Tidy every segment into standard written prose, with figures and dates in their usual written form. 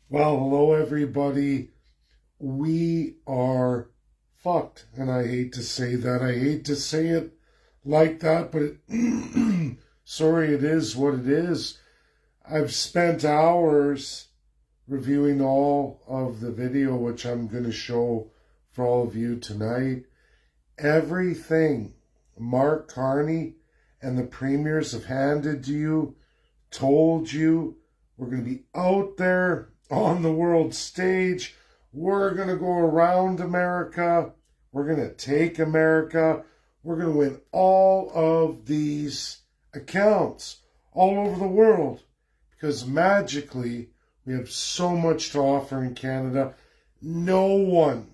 Well, hello everybody. We are fucked. And I hate to say that. I hate to say it like that, but sorry, it is what it is. I've spent hours reviewing all of the video, which I'm going to show for all of you tonight. Everything Mark Carney and the premiers have handed to you, told you, we're going to be out there on the world stage. We're going to go around America. We're going to take America. We're going to win all of these accounts all over the world because magically we have so much to offer in Canada. No one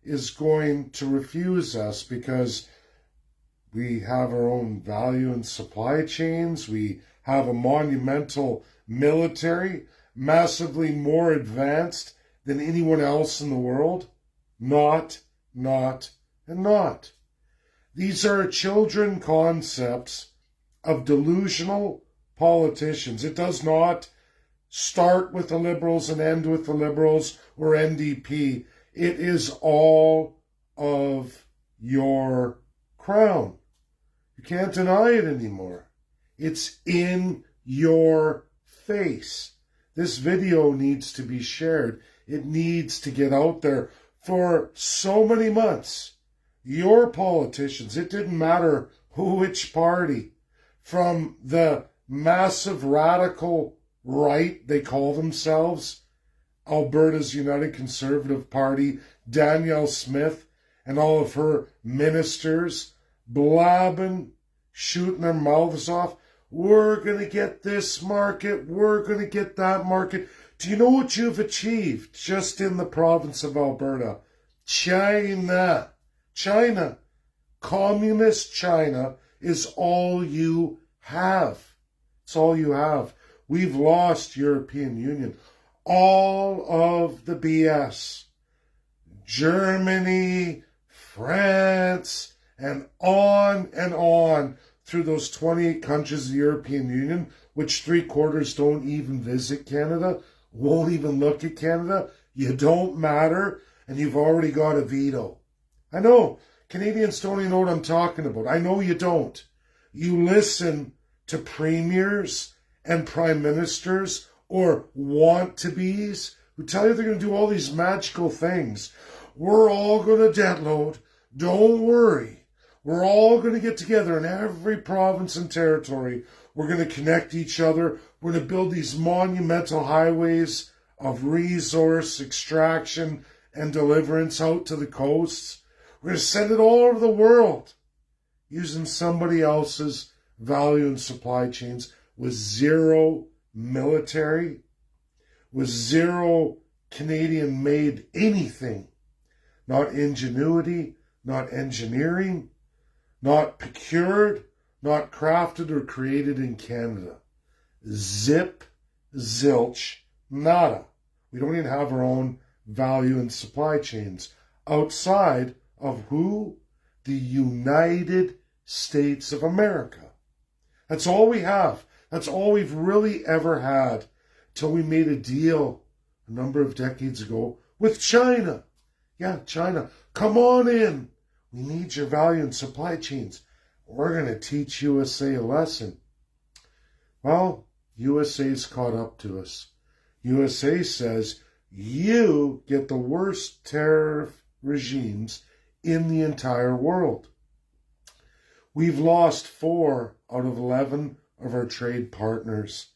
is going to refuse us because we have our own value and supply chains. We have a monumental military, massively more advanced than anyone else in the world. Not. These are children concepts of delusional politicians. It does not start with the Liberals and end with the Liberals or NDP. It is all of your crown. You can't deny it anymore. It's in your face. This video needs to be shared. It needs to get out there. For so many months, your politicians, it didn't matter which party, from the massive radical right they call themselves, Alberta's United Conservative Party, Danielle Smith and all of her ministers blabbing, shooting their mouths off. We're going to get this market. We're going to get that market. Do you know what you've achieved just in the province of Alberta? China. Communist China is all you have. It's all you have. We've lost European Union. All of the BS. Germany, France, and on through those 28 countries of the European Union, which 3/4 don't even visit Canada, won't even look at Canada. You don't matter, and you've already got a veto. I know, Canadians don't even know what I'm talking about. I know you don't. You listen to premiers and prime ministers or want-to-be's who tell you they're going to do all these magical things. We're all going to debt load. Don't worry. We're all going to get together in every province and territory. We're going to connect each other. We're going to build these monumental highways of resource extraction and deliverance out to the coasts. We're going to send it all over the world using somebody else's value and supply chains with zero military, with zero Canadian-made anything. Not ingenuity, not engineering, not procured, not crafted or created in Canada. Zip, zilch, nada. We don't even have our own value and supply chains outside of who? The United States of America. That's all we have. That's all we've really ever had till we made a deal a number of decades ago with China. Yeah, China, come on in. We need your value and supply chains. We're going to teach USA a lesson. Well, USA's caught up to us. USA says you get the worst tariff regimes in the entire world. We've lost 4 out of 11 of our trade partners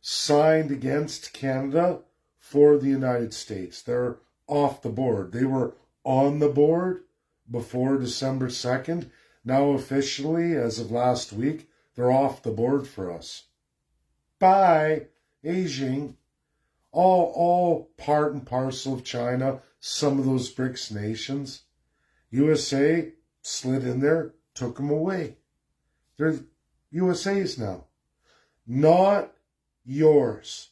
signed against Canada for the United States. They're off the board. They were on the board before December 2nd. Now officially, as of last week, they're off the board for us. Bye, Beijing. All part and parcel of China, some of those BRICS nations. USA slid in there, took them away. They're USA's now. Not yours.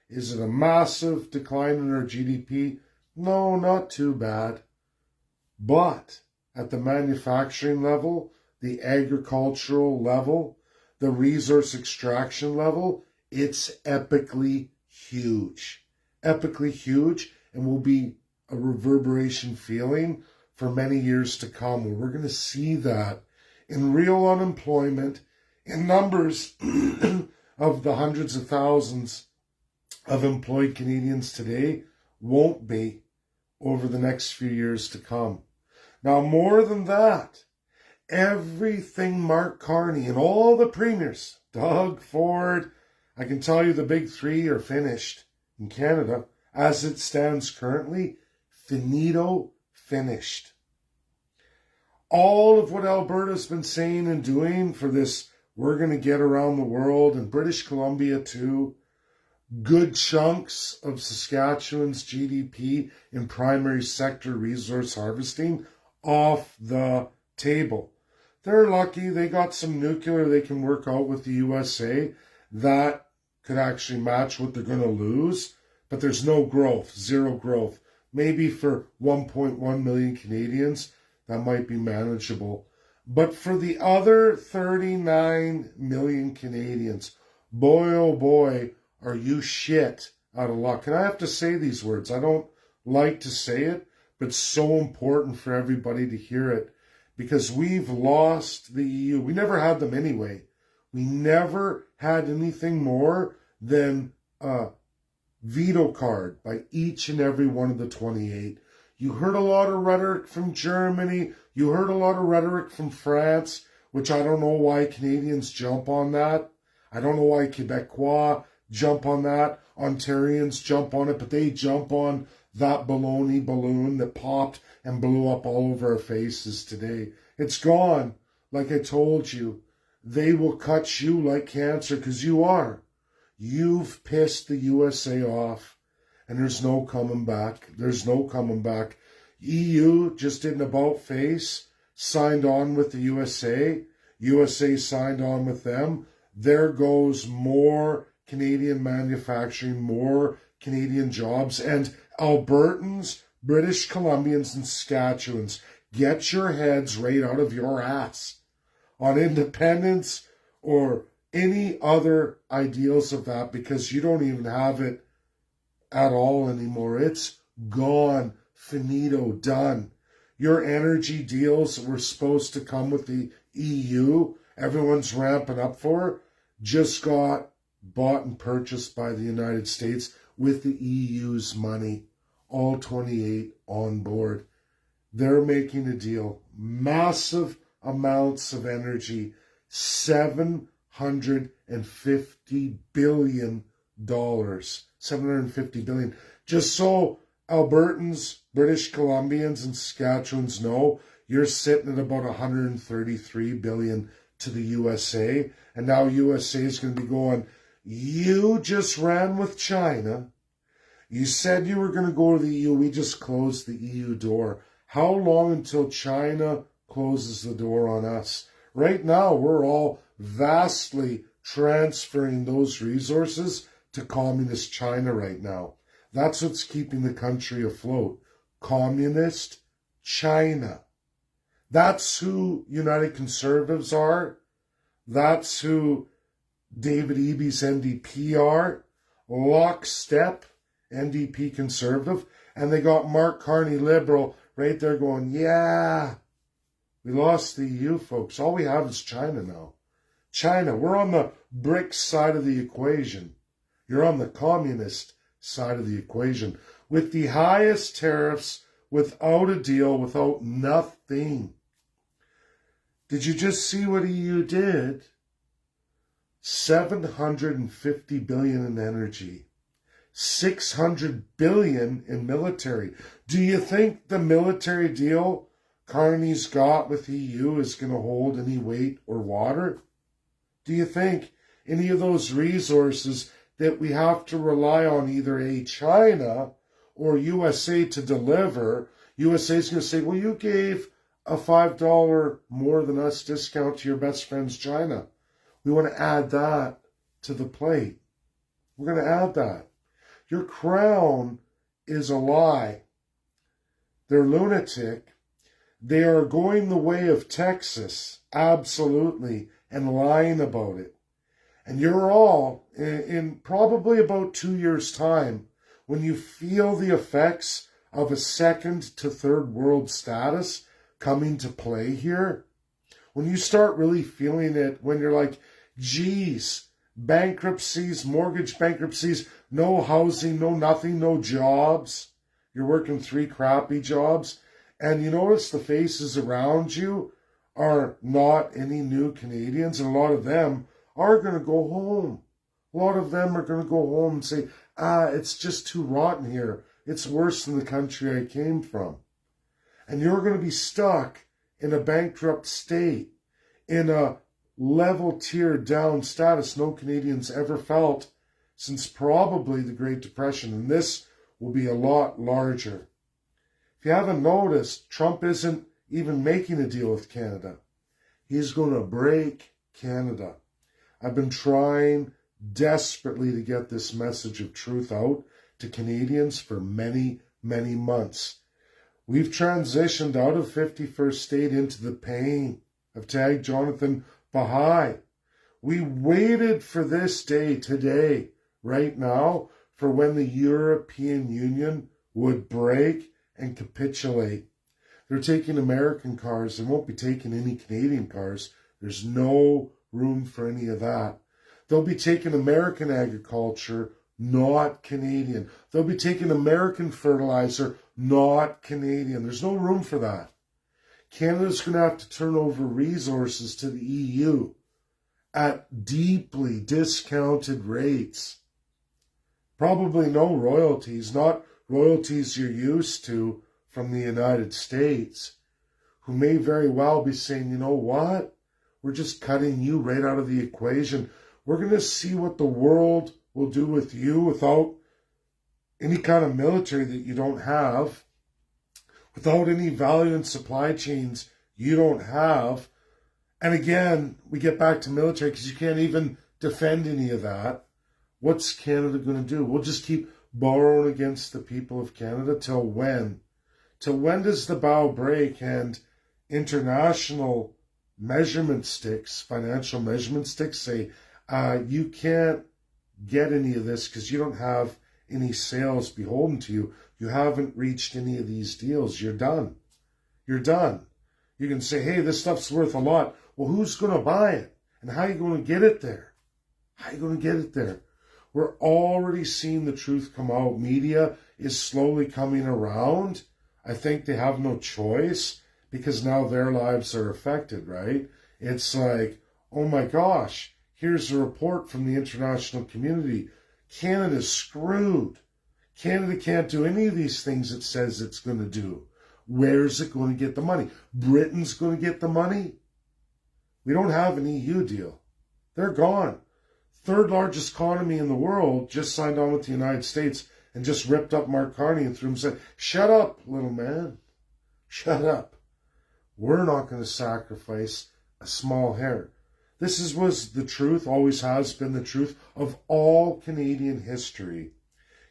Is it a massive decline in our GDP? No, not too bad. But at the manufacturing level, the agricultural level, the resource extraction level, it's epically huge, epically huge, and will be a reverberation feeling for many years to come, where we're going to see that in real unemployment, in numbers of the hundreds of thousands of employed Canadians today won't be over the next few years to come. Now, more than that, everything Mark Carney and all the premiers, Doug Ford, I can tell you the big three are finished in Canada. As it stands currently, finito, finished. All of what Alberta's been saying and doing for this, we're going to get around the world, and British Columbia too, good chunks of Saskatchewan's GDP in primary sector resource harvesting off the table. They're lucky they got some nuclear they can work out with the USA that could actually match what they're going to lose, but there's no growth, zero growth. Maybe for 1.1 million Canadians, that might be manageable. But for the other 39 million Canadians, boy, oh boy, are you shit out of luck. And I have to say these words. I don't like to say it, but it's so important for everybody to hear it, because we've lost the EU. We never had them anyway. We never had anything more than a veto card by each and every one of the 28. You heard a lot of rhetoric from Germany. You heard a lot of rhetoric from France, which I don't know why Canadians jump on that. I don't know why Quebecois jump on that. Ontarians jump on it, but they jump on that baloney balloon that popped and blew up all over our faces today. It's gone. Like I told you, they will cut you like cancer, because you are. You've pissed the USA off, and there's no coming back. There's no coming back. EU just did an about face, signed on with the USA. USA signed on with them. There goes more Canadian manufacturing, more Canadian jobs, and Albertans, British Columbians, and Saskatchewans, get your heads right out of your ass on independence or any other ideals of that, because you don't even have it at all anymore. It's gone, finito, done. Your energy deals that were supposed to come with the EU, everyone's ramping up for, just got bought and purchased by the United States with the EU's money. All 28 on board. They're making a deal. Massive amounts of energy. $750 billion. $750 billion. Just so Albertans, British Columbians, and Saskatchewans know, you're sitting at about $133 billion to the USA. And now USA is going to be going, you just ran with China. You said you were going to go to the EU. We just closed the EU door. How long until China closes the door on us? Right now, we're all vastly transferring those resources to communist China right now. That's what's keeping the country afloat. Communist China. That's who United Conservatives are. That's who David Eby's NDP are. Lockstep NDP Conservative. And they got Mark Carney Liberal right there going, yeah, we lost the EU, folks. All we have is China now. China, we're on the BRICS side of the equation. You're on the communist side of the equation. With the highest tariffs, without a deal, without nothing. Did you just see what EU did? $750 billion in energy. $600 billion in military. Do you think the military deal Carney's got with EU is going to hold any weight or water? Do you think any of those resources that we have to rely on either a China or USA to deliver, USA's going to say, well, you gave a $5 more than us discount to your best friend's China. We want to add that to the plate. We're going to add that. Your crown is a lie. They're lunatic. They are going the way of Texas, absolutely, and lying about it. And you're all, in probably about 2 years' time, when you feel the effects of a second to third world status coming to play here, when you start really feeling it, when you're like, geez, bankruptcies, mortgage bankruptcies, no housing, no nothing, no jobs. You're working 3 crappy jobs. And you notice the faces around you are not any new Canadians. And a lot of them are going to go home. A lot of them are going to go home and say, it's just too rotten here. It's worse than the country I came from. And you're going to be stuck in a bankrupt state, in a level tier down status no Canadians ever felt since probably the Great Depression. And this will be a lot larger. If you haven't noticed, Trump isn't even making a deal with Canada. He's going to break Canada. I've been trying desperately to get this message of truth out to Canadians for many, many months. We've transitioned out of 51st State into the pain of Tag Jonathan Baha'i. We waited for this day today, right now, for when the European Union would break and capitulate. They're taking American cars. They won't be taking any Canadian cars. There's no room for any of that. They'll be taking American agriculture, not Canadian. They'll be taking American fertilizer, not Canadian. There's no room for that. Canada's going to have to turn over resources to the EU at deeply discounted rates. Probably no royalties, not royalties you're used to from the United States, who may very well be saying, you know what? We're just cutting you right out of the equation. We're going to see what the world will do with you without any kind of military that you don't have, without any value in supply chains you don't have. And again, we get back to military because you can't even defend any of that. What's Canada going to do? We'll just keep borrowing against the people of Canada till when? Till when does the bow break and international measurement sticks, financial measurement sticks say, you can't get any of this because you don't have any sales beholden to you. You haven't reached any of these deals. You're done. You're done. You can say, hey, this stuff's worth a lot. Well, who's going to buy it? And how are you going to get it there? How are you going to get it there? We're already seeing the truth come out. Media is slowly coming around. I think they have no choice because now their lives are affected, right? It's like, oh my gosh, here's a report from the international community. Canada's screwed. Canada can't do any of these things it says it's going to do. Where's it going to get the money? Britain's going to get the money? We don't have an EU deal. They're gone. Third largest economy in the world just signed on with the United States and just ripped up Mark Carney and threw him and said, shut up, little man. Shut up. We're not going to sacrifice a small hair. This was the truth, always has been the truth of all Canadian history.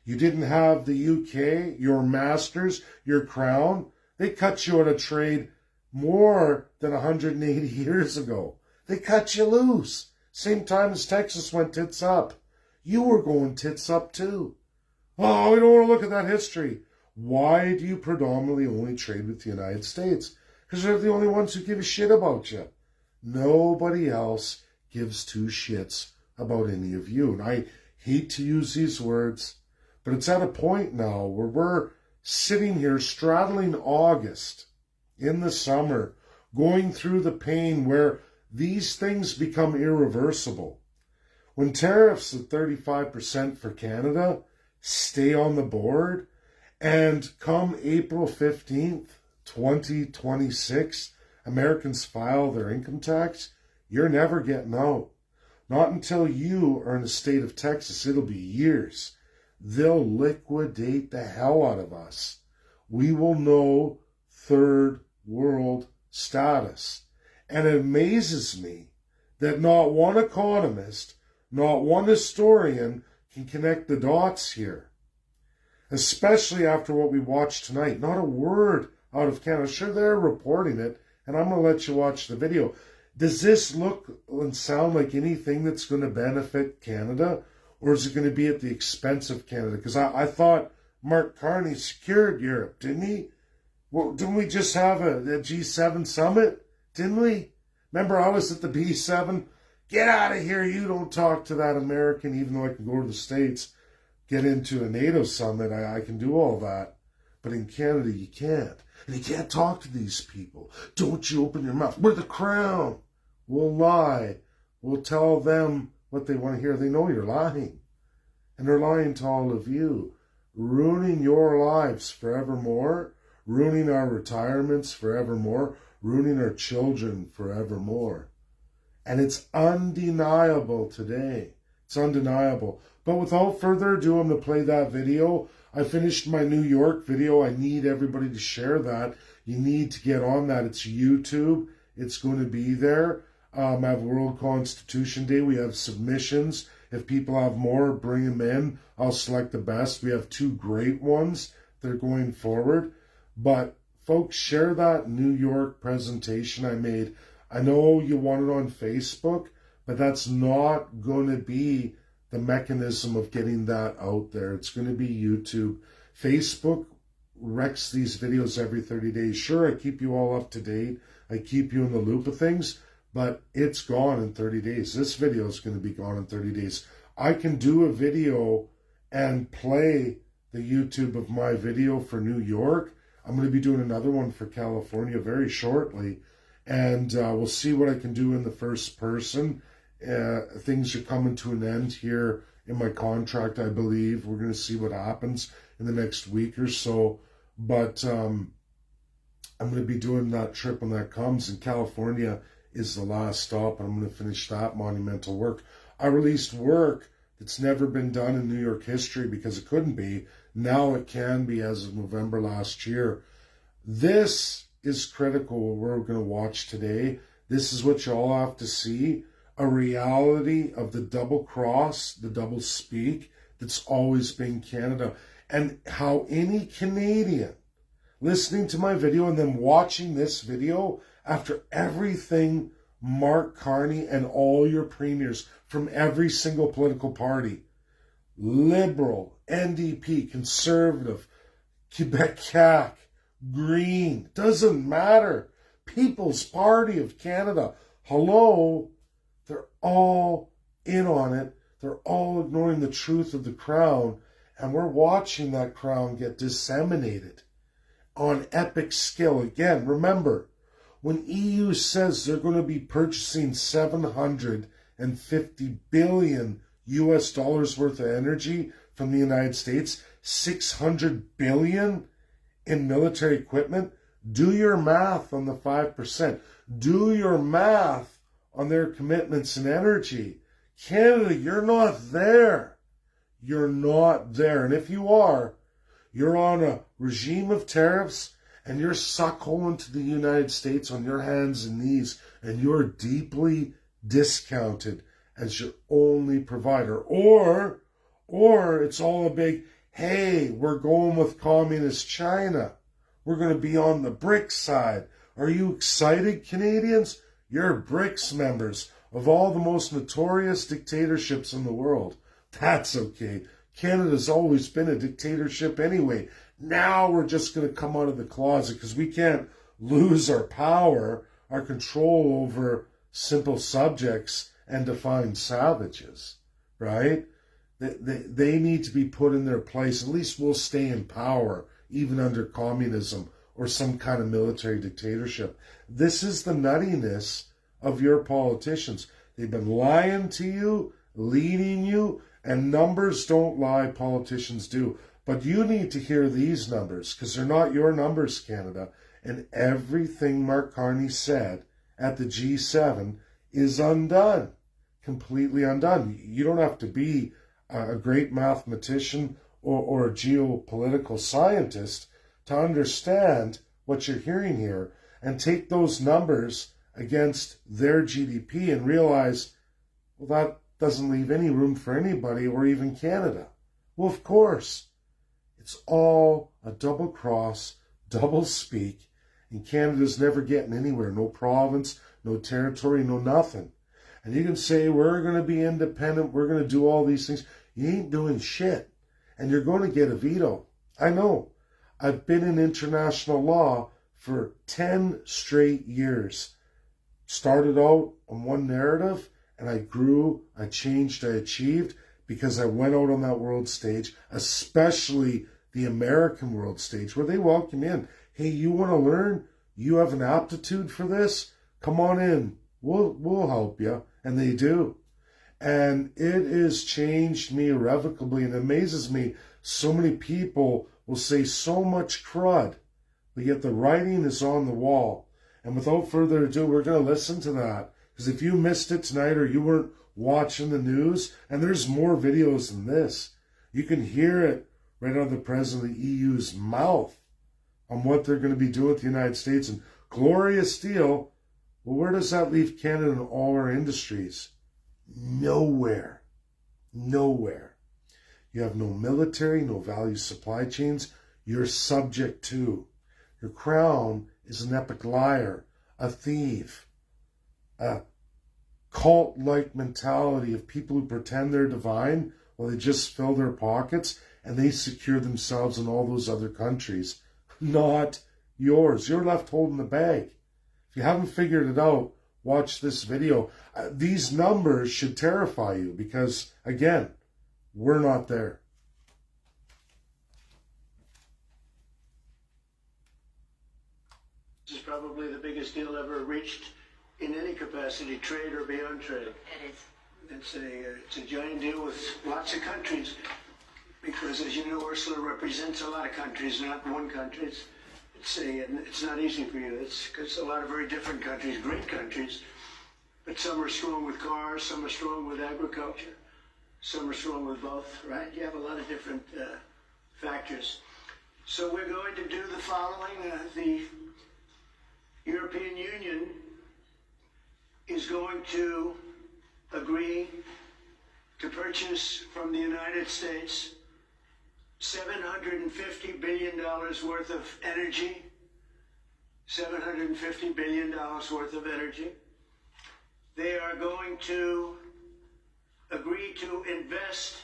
You didn't have the UK, your masters, your crown. They cut you out of trade more than 180 years ago. They cut you loose. Same time as Texas went tits up. You were going tits up too. Oh, we don't want to look at that history. Why do you predominantly only trade with the United States? Because they're the only ones who give a shit about you. Nobody else gives two shits about any of you. And I hate to use these words, but it's at a point now where we're sitting here straddling August in the summer, going through the pain where these things become irreversible. When tariffs at 35% for Canada stay on the board, and come April 15th, 2026, Americans file their income tax, you're never getting out. Not until you are in the state of Texas. It'll be years. They'll liquidate the hell out of us. We will know third world status. And it amazes me that not one economist, not one historian can connect the dots here. Especially after what we watched tonight. Not a word out of Canada. Sure, they're reporting it, and I'm going to let you watch the video. Does this look and sound like anything that's going to benefit Canada? Or is it going to be at the expense of Canada? Because I thought Mark Carney secured Europe, didn't he? Well, didn't we just have a G7 summit? Didn't we? Remember, I was at the B7. Get out of here. You don't talk to that American, even though I can go to the States, get into a NATO summit. I can do all that. But in Canada, you can't. And you can't talk to these people. Don't you open your mouth. We're the crown. We'll lie. We'll tell them what they want to hear. They know you're lying. And they're lying to all of you. Ruining your lives forevermore. Ruining our retirements forevermore. Ruining our children forevermore. And it's undeniable today. It's undeniable. But without further ado, I'm going to play that video. I finished my New York video. I need everybody to share that. You need to get on that. It's YouTube. It's going to be there. I have World Constitution Day. We have submissions. If people have more, bring them in. I'll select the best. We have 2 great ones that are going forward. But folks, share that New York presentation I made. I know you want it on Facebook, but that's not going to be the mechanism of getting that out there. It's going to be YouTube. Facebook wrecks these videos every 30 days. Sure, I keep you all up to date. I keep you in the loop of things, but it's gone in 30 days. This video is going to be gone in 30 days. I can do a video and play the YouTube of my video for New York. I'm going to be doing another one for California very shortly, and we'll see what I can do in the first person. Things are coming to an end here in my contract, I believe. We're going to see what happens in the next week or so. But I'm going to be doing that trip when that comes, and California is the last stop, and I'm going to finish that monumental work. I released work that's never been done in New York history because it couldn't be. Now it can be as of November last year. This is critical, what we're going to watch today. This is what you all have to see. A reality of the double cross, the double speak that's always been Canada, and how any Canadian listening to my video and then watching this video after everything Mark Carney and all your premiers from every single political party, Liberal, NDP, Conservative, Quebec CAQ, Green, doesn't matter, People's Party of Canada, hello, they're all in on it. They're all ignoring the truth of the crown. And we're watching that crown get disseminated on epic scale. Again, remember, when EU says they're going to be purchasing 750 billion US dollars worth of energy from the United States, 600 billion in military equipment, do your math on the 5%. Do your math on their commitments in energy. Canada, you're not there. You're not there. And if you are, you're on a regime of tariffs and you're suckling to the United States on your hands and knees, and you're deeply discounted as your only provider. Or it's all a big, hey, we're going with communist China. We're going to be on the BRICS side. Are you excited, Canadians? You're BRICS members of all the most notorious dictatorships in the world. That's okay. Canada's always been a dictatorship anyway. Now we're just going to come out of the closet because we can't lose our power, our control over simple subjects and define savages, right? They need to be put in their place. At least we'll stay in power, even under communism or some kind of military dictatorship. This is the nuttiness of your politicians. They've been lying to you, leading you, and numbers don't lie, politicians do. But you need to hear these numbers, because they're not your numbers, Canada. And everything Mark Carney said at the G7 is undone, completely undone. You don't have to be a great mathematician or a geopolitical scientist to understand what you're hearing here and take those numbers against their GDP and realize, well, that doesn't leave any room for anybody or even Canada. Well, of course, it's all a double cross, double speak, and Canada's never getting anywhere. No province, no territory, no nothing. And you can say, we're going to be independent, we're going to do all these things. You ain't doing shit. And you're going to get a veto. I know. I've been in international law for 10 straight years. Started out on one narrative, and I grew, I changed, I achieved, because I went out on that world stage, especially the American world stage, where they welcome in. Hey, you want to learn? You have an aptitude for this? Come on in. We'll help you. And they do. And it has changed me irrevocably, and it amazes me. So many people will say so much crud, but yet the writing is on the wall. And without further ado, we're going to listen to that. Because if you missed it tonight or you weren't watching the news, and there's more videos than this, you can hear it right out of the President of the EU's mouth on what they're going to be doing with the United States. And Gloria Steele, well, where does that leave Canada and all our industries? Nowhere. Nowhere. You have no military, no value supply chains. You're subject to. Your crown is an epic liar, a thief, a cult-like mentality of people who pretend they're divine while they just fill their pockets and they secure themselves in all those other countries. Not yours. You're left holding the bag. If you haven't figured it out, watch this video. These numbers should terrify you because, again, we're not there. This is probably the biggest deal ever reached in any capacity, trade or beyond trade. It is. It's a giant deal with lots of countries because, as you know, Ursula represents a lot of countries, not one country. It's not easy for you. It's because a lot of very different countries, great countries, but some are strong with cars, some are strong with agriculture, some are strong with both, right? You have a lot of different factors. So we're going to do the following. The European Union is going to agree to purchase from the United States $750 billion worth of energy. $750 billion worth of energy. They are going to agree to invest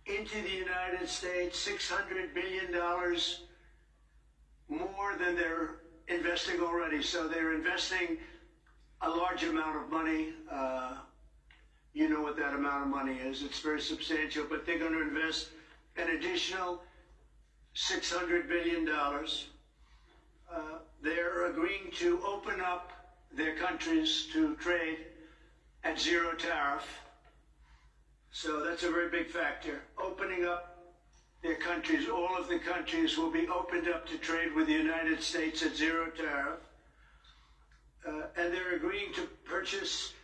into the United States $600 billion more than they're investing already. So they're investing a large amount of money. You know what that amount of money is. It's very substantial, but they're going to invest an additional $600 billion. They're agreeing to open up their countries to trade at zero tariff. So that's a very big factor. Opening up their countries, all of the countries will be opened up to trade with the United States at zero tariff. And they're agreeing to purchase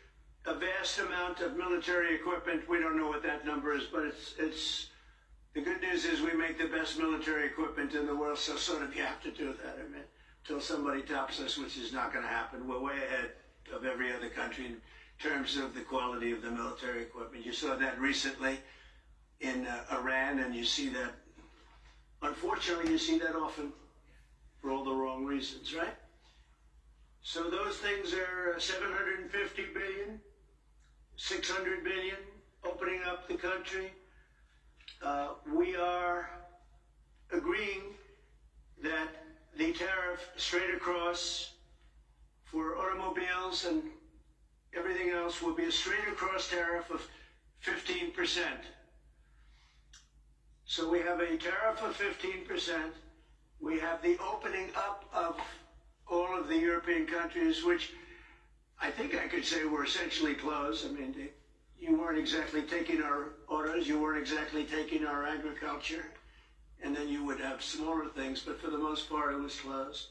a vast amount of military equipment. We don't know what that number is, but it's the good news is we make the best military equipment in the world, so sort of you have to do that. I mean, until somebody tops us, which is not going to happen. We're way ahead of every other country in terms of the quality of the military equipment. You saw that recently in Iran, and you see that, unfortunately, you see that often for all the wrong reasons, right? So those things are 750 billion, 600 billion, opening up the country. We are agreeing that the tariff straight across for automobiles and everything else will be a straight across tariff of 15%. So we have a tariff of 15%. We have the opening up of all of the European countries, which I think I could say were essentially closed. I mean, you weren't exactly taking our autos, you weren't exactly taking our agriculture, and then you would have smaller things, but for the most part it was closed.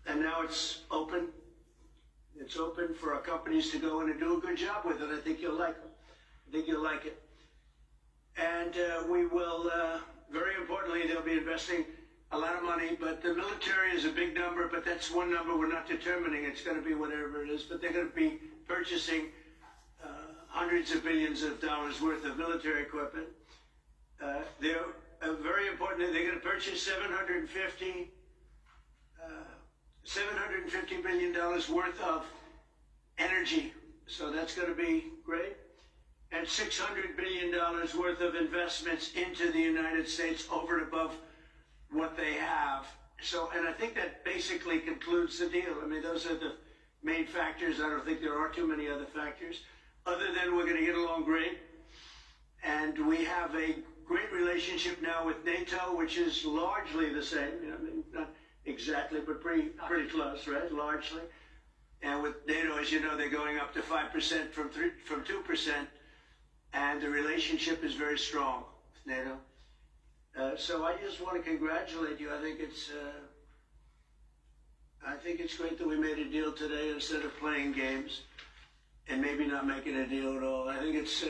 And now it's open. It's open for our companies to go in and do a good job with it. I think you'll like it. I think you'll like it. And we will, very importantly, they'll be investing a lot of money, but the military is a big number, but that's one number we're not determining. It's going to be whatever it is, but they're going to be purchasing hundreds of billions of dollars worth of military equipment. They're very important. They're going to purchase $750 billion worth of energy. So that's going to be great. And $600 billion worth of investments into the United States over and above what they have. So, and I think that basically concludes the deal. I mean, those are the main factors. I don't think there are too many other factors, other than we're going to get along great. And we have a great relationship now with NATO, which is largely the same. You know, I mean, not exactly, but pretty close, right? Largely. And with NATO, as you know, they're going up to 5% from 2%. And the relationship is very strong with NATO. So I just want to congratulate you. I think it's great that we made a deal today instead of playing games and maybe not making a deal at all. I think it's,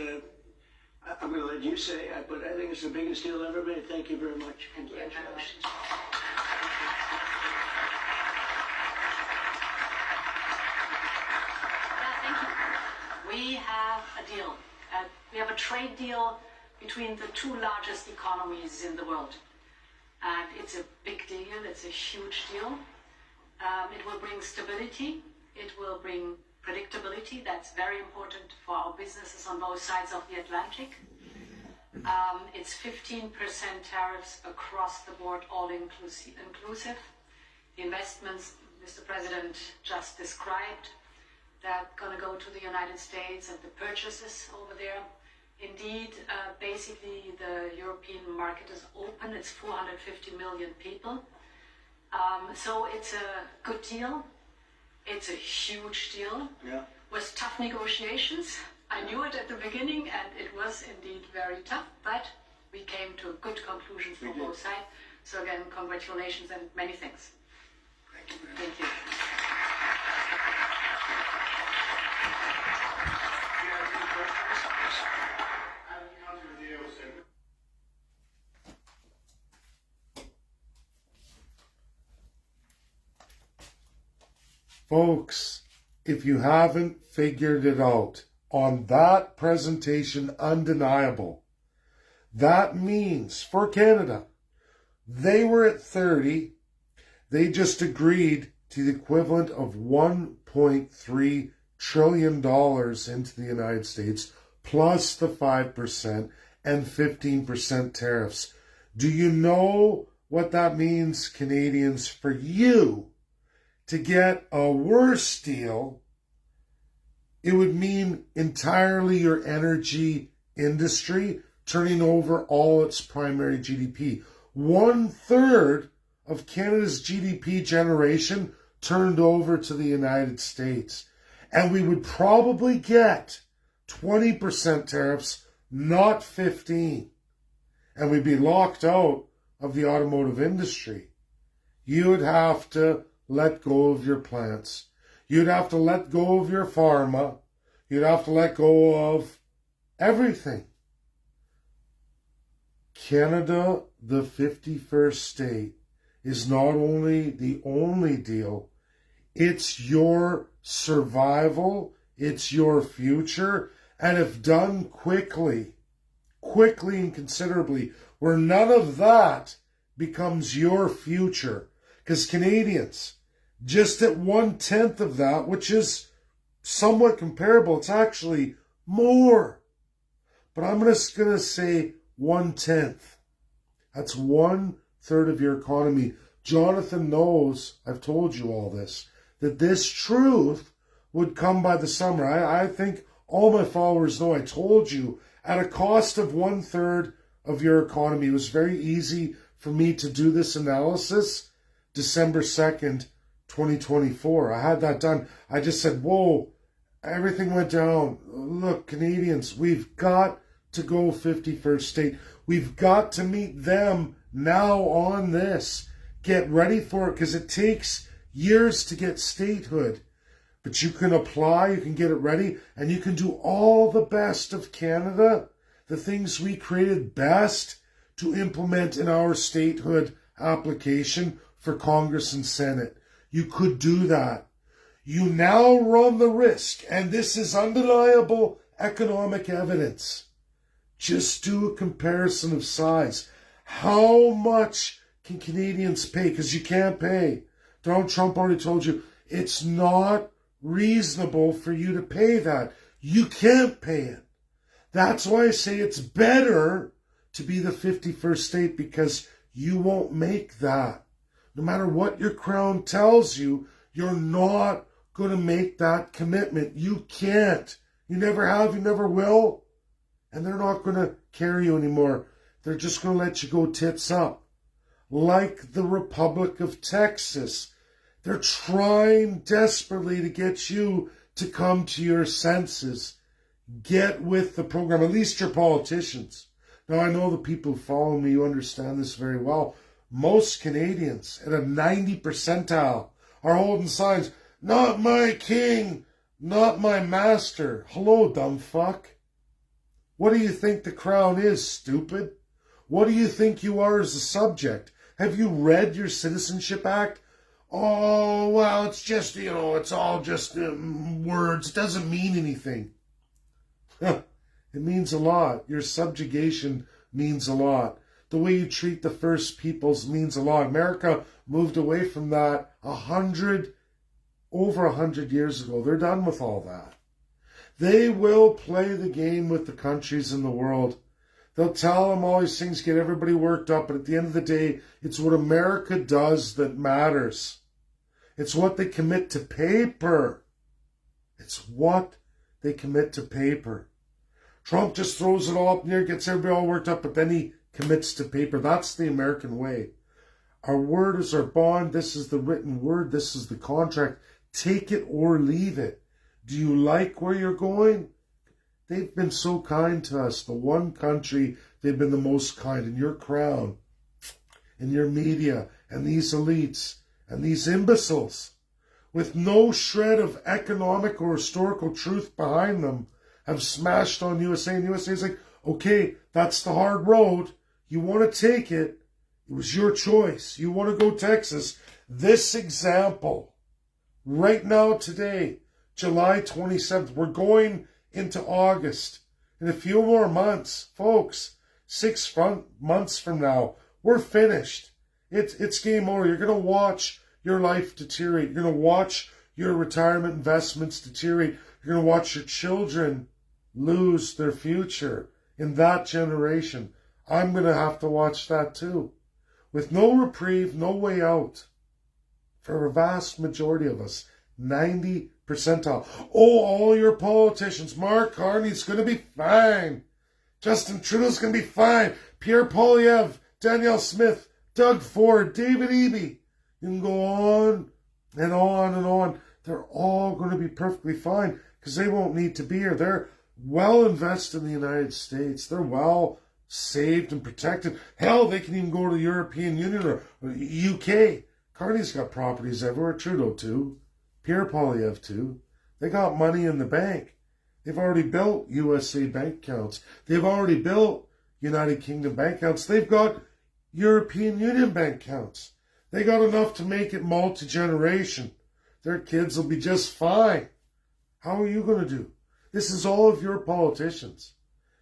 I'm going to let you say, but I think it's the biggest deal ever made. Thank you very much. Congratulations. Thank you. We have a deal. We have a trade deal between the two largest economies in the world. And it's a big deal, it's a huge deal. It will bring stability, it will bring predictability. That's very important for our businesses on both sides of the Atlantic. It's 15% tariffs across the board, all inclusive. The investments Mr. President just described, that going to go to the United States and the purchases over there. Indeed, basically the European market is open. It's 450 million people. So it's a good deal. It's a huge deal. Yeah. With tough negotiations. I knew it at the beginning, and it was indeed very tough, but we came to good conclusions for both sides. So again, congratulations and many thanks. Thank you. Thank you. Folks, if you haven't figured it out, on that presentation, undeniable, that means for Canada, they were at 30, they just agreed to the equivalent of $1.3 trillion into the United States, plus the 5% and 15% tariffs. Do you know what that means, Canadians, for you to get a worse deal? It would mean entirely your energy industry turning over all its primary GDP. 1/3 of Canada's GDP generation turned over to the United States. And we would probably get 20% tariffs, not 15. And we'd be locked out of the automotive industry. You would have to let go of your plants. You'd have to let go of your pharma. You'd have to let go of everything. Canada, the 51st state, is not only the only deal, it's your survival, it's your future, and if done quickly and considerably, where none of that becomes your future. Because Canadians, just at 1/10 of that, which is somewhat comparable, it's actually more. But I'm just going to say 1/10. That's 1/3 of your economy. Jonathan knows, I've told you all this, that this truth would come by the summer. I think all my followers know I told you at a cost of 1/3 of your economy. It was very easy for me to do this analysis December 2nd, 2024. I had that done. I just said, whoa, everything went down. Look, Canadians, we've got to go 51st state. We've got to meet them now on this. Get ready for it, because it takes years to get statehood. But you can apply, you can get it ready, and you can do all the best of Canada, the things we created best, to implement in our statehood application for Congress and Senate. You could do that. You now run the risk, and this is undeniable economic evidence. Just do a comparison of size. How much can Canadians pay? Because you can't pay. Donald Trump already told you it's not reasonable for you to pay that. You can't pay it. That's why I say it's better to be the 51st state, because you won't make that. No matter what your crown tells you, you're not going to make that commitment. You can't. You never have, you never will. And they're not going to carry you anymore. They're just going to let you go tits up. Like the Republic of Texas. They're trying desperately to get you to come to your senses. Get with the program, at least your politicians. Now, I know the people who follow me, you understand this very well. Most Canadians at a 90 percentile are holding signs, "Not my king, not my master." Hello, dumb fuck. What do you think the crown is, stupid? What do you think you are as a subject? Have you read your Citizenship Act? Oh, well, it's just, it's all just words. It doesn't mean anything. It means a lot. Your subjugation means a lot. The way you treat the First Peoples means a lot. America moved away from that over 100 years ago. They're done with all that. They will play the game with the countries in the world. They'll tell them all these things, get everybody worked up, but at the end of the day, it's what America does that matters. It's what they commit to paper. It's what they commit to paper. Trump just throws it all up in the air, gets everybody all worked up, but then he commits to paper. That's the American way. Our word is our bond. This is the written word. This is the contract. Take it or leave it. Do you like where you're going? They've been so kind to us. The one country they've been the most kind. In your crown, in your media, and these elites, and these imbeciles, with no shred of economic or historical truth behind them, have smashed on USA. And USA is like, okay, that's the hard road. You want to take it. It was your choice. You want to go Texas. This example, right now, today, July 27th, we're going into August. In a few more months, folks, 6 months from now, we're finished. It's game over. You're going to watch your life deteriorate. You're going to watch your retirement investments deteriorate. You're going to watch your children lose their future in that generation. I'm going to have to watch that too. With no reprieve, no way out. For a vast majority of us, 90 percentile. Oh, all your politicians. Mark Carney's going to be fine. Justin Trudeau's going to be fine. Pierre Poilievre, Danielle Smith, Doug Ford, David Eby. You can go on and on and on. They're all going to be perfectly fine because they won't need to be here. They're well invested in the United States. They're well saved and protected. Hell, they can even go to the European Union or UK. Carney's got properties everywhere. Trudeau too. Pierre Poilievre too. They got money in the bank. They've already built USA bank accounts. They've already built United Kingdom bank accounts. They've got European Union bank accounts. They got enough to make it multi-generation. Their kids will be just fine. How are you going to do? This is all of your politicians.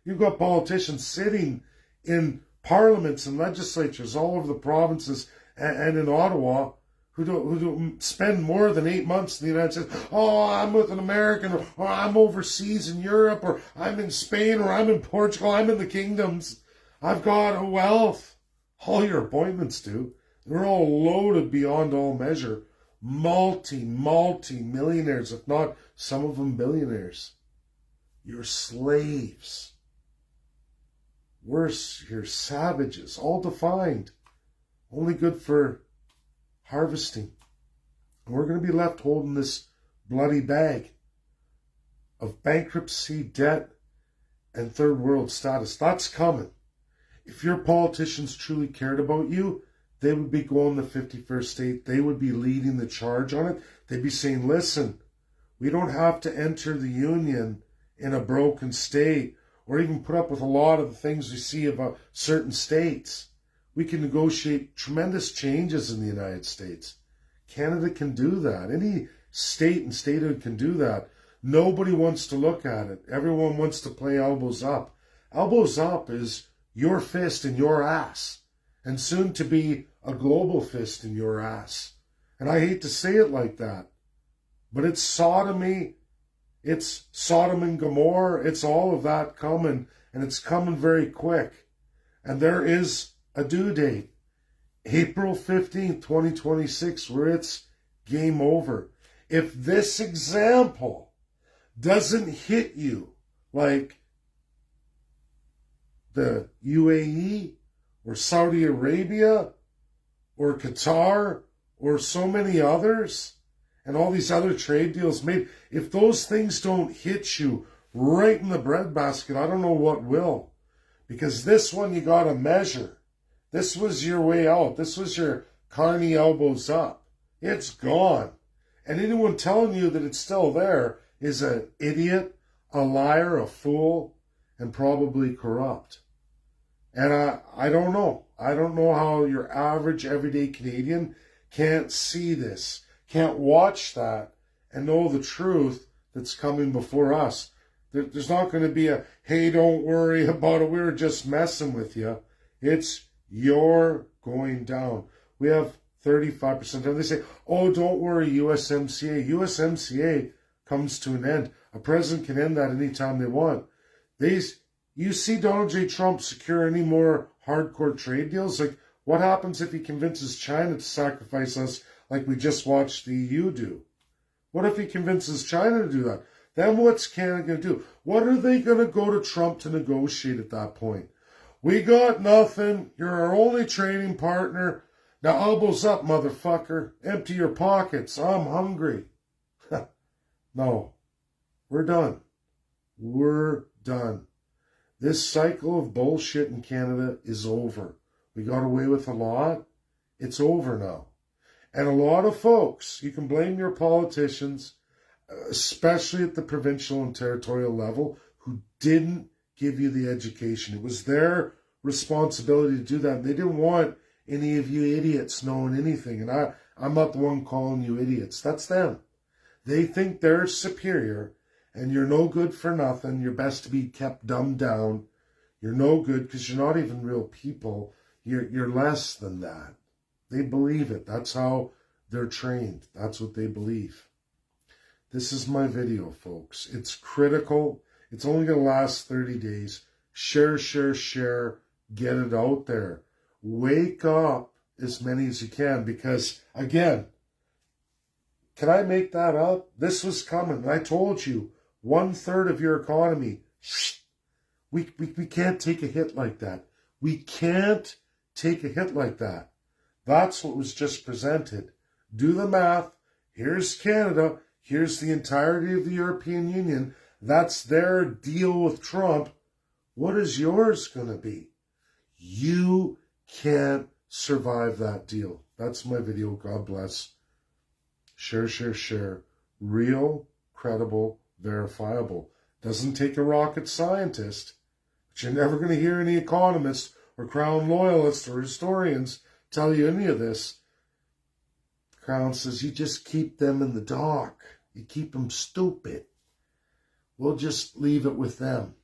You've got politicians sitting in parliaments and legislatures all over the provinces and in Ottawa who don't spend more than 8 months in the United States. Oh, I'm with an American, or I'm overseas in Europe, or I'm in Spain, or I'm in Portugal, I'm in the kingdoms. I've got a wealth. All your appointments do. They're all loaded beyond all measure. Multi-millionaires, if not some of them billionaires. You're slaves. Worse, you're savages, all defined. Only good for harvesting. And we're going to be left holding this bloody bag of bankruptcy, debt, and third world status. That's coming. If your politicians truly cared about you, they would be going the 51st state. They would be leading the charge on it. They'd be saying, listen, we don't have to enter the union in a broken state or even put up with a lot of the things we see about certain states. We can negotiate tremendous changes in the United States. Canada can do that. Any state and statehood can do that. Nobody wants to look at it. Everyone wants to play elbows up. Elbows up is your fist in your ass, and soon to be a global fist in your ass. And I hate to say it like that. But it's sodomy, it's Sodom and Gomorrah, it's all of that coming, and it's coming very quick. And there is a due date, April 15th, 2026, where it's game over. If this example doesn't hit you like the UAE or Saudi Arabia or Qatar or so many others and all these other trade deals made, if those things don't hit you right in the breadbasket, I don't know what will. Because this one you got to measure. This was your way out. This was your Carney elbows up. It's gone. And anyone telling you that it's still there is an idiot, a liar, a fool, and probably corrupt. And I don't know. I don't know how your average everyday Canadian can't see this, can't watch that, and know the truth that's coming before us. There's not going to be a, hey, don't worry about it, we were just messing with you. It's you're going down. We have 35%. And they say, oh, don't worry, USMCA. USMCA comes to an end. A president can end that anytime they want. You see Donald J. Trump secure any more hardcore trade deals? Like, what happens if he convinces China to sacrifice us like we just watched the EU do? What if he convinces China to do that? Then what's Canada going to do? What are they going to go to Trump to negotiate at that point? We got nothing. You're our only trading partner. Now elbows up, motherfucker. Empty your pockets. I'm hungry. No. We're done. We're done. This cycle of bullshit in Canada is over. We got away with a lot. It's over now. And a lot of folks, you can blame your politicians, especially at the provincial and territorial level, who didn't give you the education. It was their responsibility to do that. And they didn't want any of you idiots knowing anything. And I'm not the one calling you idiots. That's them. They think they're superior and you're no good for nothing. You're best to be kept dumbed down. You're no good because you're not even real people. You're less than that. They believe it. That's how they're trained. That's what they believe. This is my video, folks. It's critical. It's only going to last 30 days. Share, share, share. Get it out there. Wake up as many as you can because, again, can I make that up? This was coming. I told you, 1/3 of your economy. We can't take a hit like that. We can't take a hit like that. That's what was just presented. Do the math. Here's Canada. Here's the entirety of the European Union. That's their deal with Trump. What is yours going to be? You can't survive that deal. That's my video. God bless. Share, share, share. Real, credible, verifiable. Doesn't take a rocket scientist. But you're never going to hear any economists or Crown loyalists or historians tell you any of this. Crown says you just keep them in the dark. You keep them stupid. We'll just leave it with them.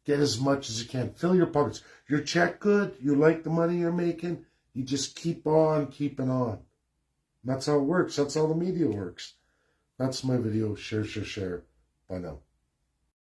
Get as much as you can. Fill your pockets. Your check good? You like the money you're making? You just keep on keeping on. That's how it works. That's how the media works. That's my video. Share, share, share. Bye now.